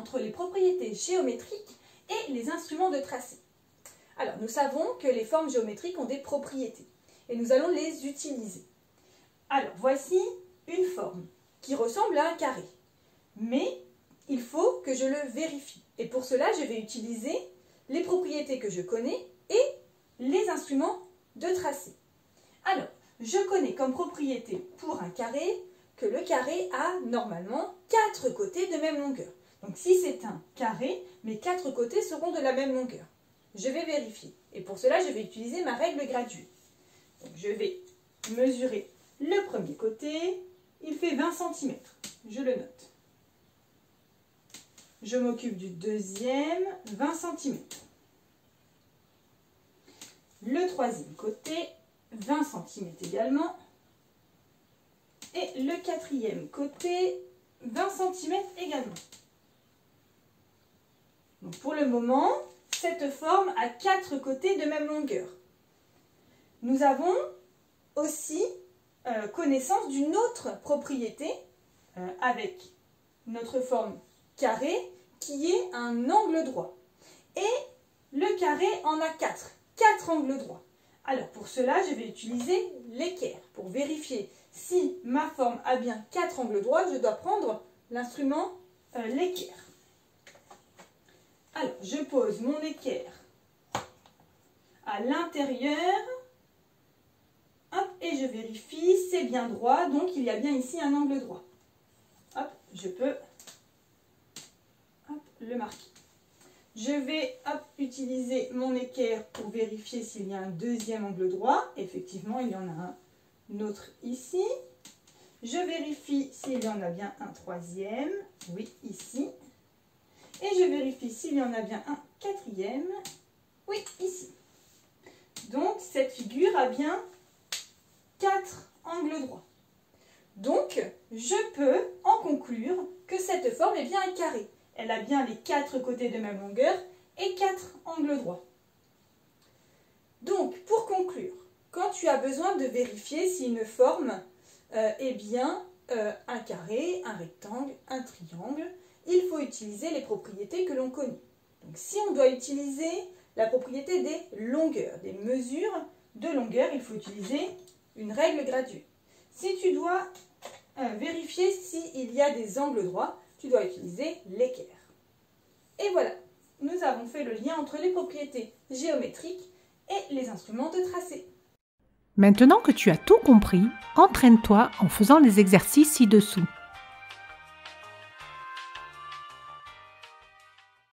entre les propriétés géométriques et les instruments de tracé. Alors, nous savons que les formes géométriques ont des propriétés et nous allons les utiliser. Alors, voici une forme qui ressemble à un carré, mais il faut que je le vérifie. Et pour cela, je vais utiliser les propriétés que je connais et les instruments de tracé. Alors, je connais comme propriété pour un carré que le carré a normalement 4 côtés de même longueur. Donc si c'est un carré, mes 4 côtés seront de la même longueur. Je vais vérifier. Et pour cela, je vais utiliser ma règle graduée. Donc, je vais mesurer le premier côté. Il fait 20 cm. Je le note. Je m'occupe du deuxième, 20 cm. Le troisième côté, 20 cm également. Et le quatrième côté, 20 cm également. Donc pour le moment, cette forme a 4 côtés de même longueur. Nous avons aussi connaissance d'une autre propriété avec notre forme carré qui est un angle droit. Et le carré en a 4 angles droits. Alors pour cela, je vais utiliser l'équerre. Pour vérifier si ma forme a bien 4 angles droits, je dois prendre l'instrument l'équerre. Alors, je pose mon équerre à l'intérieur. Hop, et je vérifie, c'est bien droit, donc il y a bien ici un angle droit. Hop, je peux le marquer. Je vais utiliser mon équerre pour vérifier s'il y a un deuxième angle droit. Effectivement, il y en a un autre ici. Je vérifie s'il y en a bien un troisième. Oui, ici. Et je vérifie s'il y en a bien un quatrième. Oui, ici. Donc, cette figure a bien 4 angles droits. Donc, je peux en conclure que cette forme est bien un carré. Elle a bien les 4 côtés de même longueur et 4 angles droits. Donc, pour conclure, quand tu as besoin de vérifier si une forme est bien un carré, un rectangle, un triangle, il faut utiliser les propriétés que l'on connaît. Donc, si on doit utiliser la propriété des longueurs, des mesures de longueur, il faut utiliser une règle graduée. Si tu dois vérifier s'il y a des angles droits, tu dois utiliser l'équerre. Et voilà, nous avons fait le lien entre les propriétés géométriques et les instruments de tracé. Maintenant que tu as tout compris, entraîne-toi en faisant les exercices ci-dessous.